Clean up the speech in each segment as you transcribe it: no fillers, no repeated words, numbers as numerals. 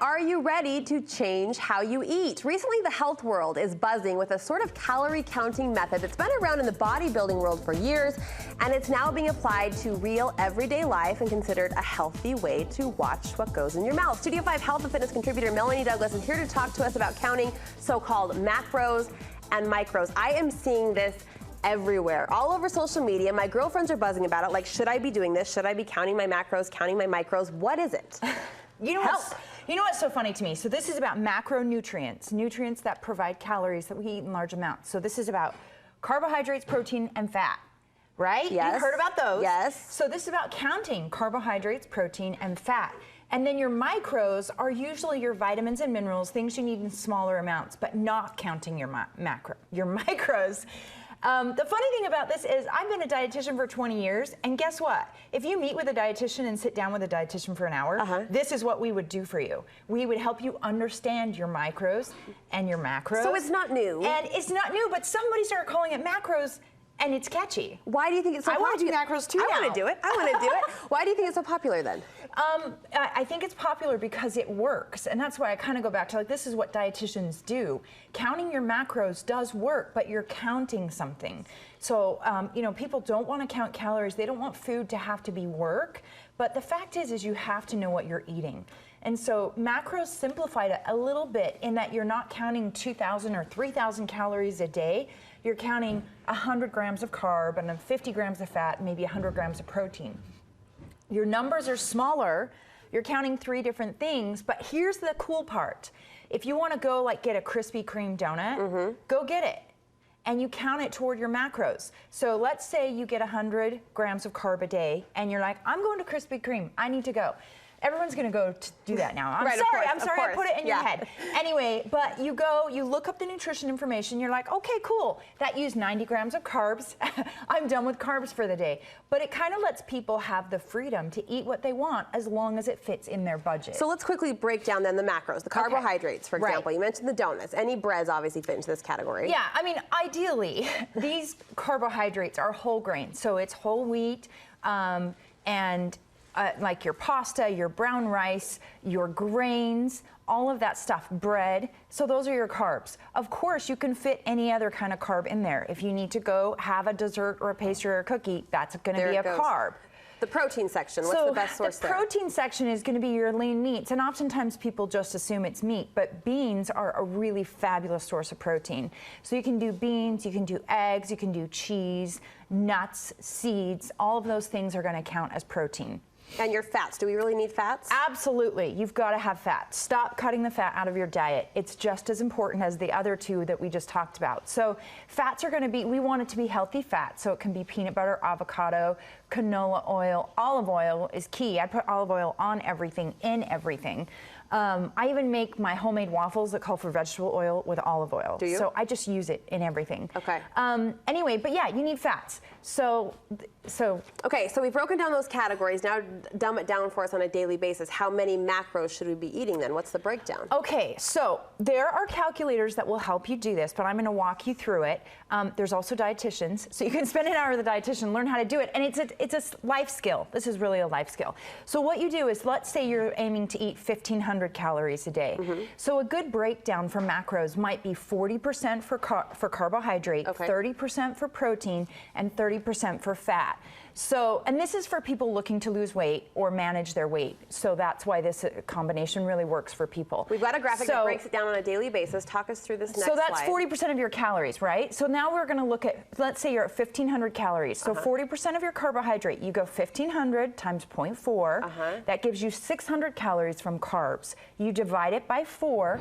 Are you ready to change how you eat? Recently, the health world is buzzing with a sort of calorie counting method that's been around in the bodybuilding world for years, and it's now being applied to real everyday life and considered a healthy way to watch what goes in your mouth. Studio 5 health and fitness contributor Melanie Douglass is here to talk to us about counting so-called macros and micros. I am seeing this everywhere, all over social media. My girlfriends are buzzing about it, like, should I be doing this? Should I be counting my macros, counting my micros? What is it? You know what's so funny to me? So this is about macronutrients, nutrients that provide calories that we eat in large amounts. So this is about carbohydrates, protein, and fat, right? Yes. You've heard about those. Yes. So this is about counting carbohydrates, protein, and fat. And then your micros are usually your vitamins and minerals, things you need in smaller amounts, but not counting your micros. The funny thing about this is I've been a dietitian for 20 years, and guess what? If you meet with a dietitian and sit down with a dietitian for an hour, this is what we would do for you. We would help you understand your micros and your macros. So it's not new. And it's not new, but somebody started calling it macros, and it's catchy. Why do you think it's so popular? I want to do macros too I now. want to do it. I want to do it. Why do you think it's so popular then? I think it's popular because it works, and that's why I kind of go back to, like, this is what dietitians do. Counting your macros does work, but you're counting something. So, you know, people don't want to count calories. They don't want food to have to be work, but the fact is you have to know what you're eating. And so macros simplified it a little bit in that you're not counting 2,000 or 3,000 calories a day. You're counting 100 grams of carb and then 50 grams of fat, and maybe 100 grams of protein. Your numbers are smaller. You're counting 3 different things, but here's the cool part. If you want to go like get a Krispy Kreme donut, go get it. And you count it toward your macros. So let's say you get 100 grams of carb a day, and you're like, I'm going to Krispy Kreme. I need to go. Everyone's going to go to do that now. I'm sorry, I put it in your head. Anyway, but you go, you look up the nutrition information, you're like, okay, cool. That used 90 grams of carbs. I'm done with carbs for the day. But it kind of lets people have the freedom to eat what they want as long as it fits in their budget. So let's quickly break down then the macros, the carbohydrates, for example. You mentioned the donuts. Any breads obviously fit into this category. Yeah, I mean, ideally, these carbohydrates are whole grain. So it's whole wheat and like your pasta, your brown rice, your grains, all of that stuff, bread. So those are your carbs. Of course, you can fit any other kind of carb in there. If you need to go have a dessert or a pastry or a cookie, that's going to be a carb. The protein section, what's the best source there? The protein section is going to be your lean meats, and oftentimes people just assume it's meat, but beans are a really fabulous source of protein. So you can do beans, you can do eggs, you can do cheese, nuts, seeds, all of those things are going to count as protein. And your fats, do we really need fats? Absolutely, you've got to have fat. Stop cutting the fat out of your diet. It's just as important as the other two that we just talked about. So fats are going to be, we want it to be healthy fat, so it can be peanut butter, avocado, canola oil. Olive oil is key. I put olive oil on everything, in everything. I even make my homemade waffles that call for vegetable oil with olive oil. Do you? So I just use it in everything. Okay. Anyway, but yeah, you need fats. Okay, so we've broken down those categories. Now dumb it down for us on a daily basis. How many macros should we be eating then? What's the breakdown? Okay, so there are calculators that will help you do this, but I'm going to walk you through it. There's also dietitians, so you can spend an hour with a dietitian, learn how to do it, and it's a life skill. This is really a life skill. So what you do is, let's say you're aiming to eat 1,500 calories a day. So a good breakdown for macros might be 40% for carbohydrate, 30% for protein, and 30% for fat. So, and this is for people looking to lose weight or manage their weight. So that's why this combination really works for people. We've got a graphic that breaks it down on a daily basis. Talk us through this next slide. So that's 40% of your calories, right? So now we're going to look at, let's say you're at 1,500 calories. So 40% of your carbohydrate, you go 1,500 times 0.4. That gives you 600 calories from carbs. You divide it by 4.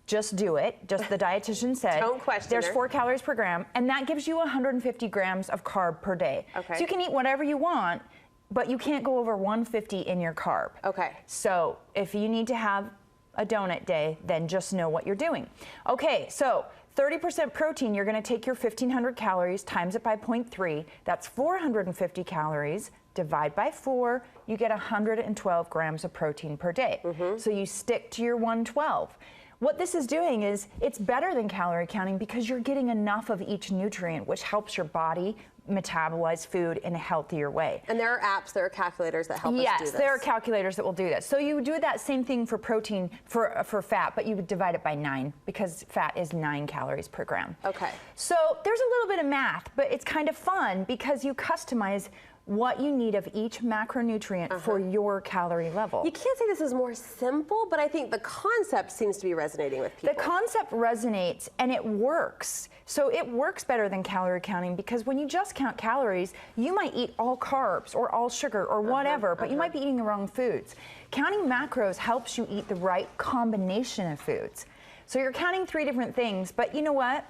Just do it. Just the dietitian said. Don't question There's her. 4 calories per gram, and that gives you 150 grams of carb per day. Okay. So you can eat whatever you want, but you can't go over 150 in your carb. Okay. So if you need to have a donut day, then just know what you're doing. Okay, so 30% protein, you're going to take your 1,500 calories, times it by 0.3. That's 450 calories. Divide by 4, you get 112 grams of protein per day. So you stick to your 112. What this is doing is it's better than calorie counting because you're getting enough of each nutrient, which helps your body metabolize food in a healthier way. And there are apps, there are calculators that help us do this. Yes, there are calculators that will do this. So you do that same thing for protein, for fat, but you would divide it by 9 because fat is 9 calories per gram. Okay. So there's a little bit of math, but it's kind of fun because you customize what you need of each macronutrient for your calorie level. You can't say this is more simple, but I think the concept seems to be resonating with people. The concept resonates and it works. So it works better than calorie counting because when you just count calories, you might eat all carbs or all sugar or whatever, but you might be eating the wrong foods. Counting macros helps you eat the right combination of foods. So you're counting 3 different things, but you know what?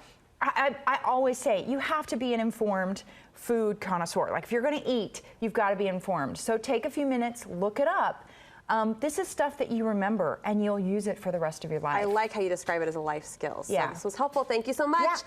I always say you have to be an informed food connoisseur. Like if you're going to eat, you've got to be informed. So take a few minutes, look it up. This is stuff that you remember and you'll use it for the rest of your life. I like how you describe it as a life skill. So Yeah. this was helpful. Thank you so much. Yeah.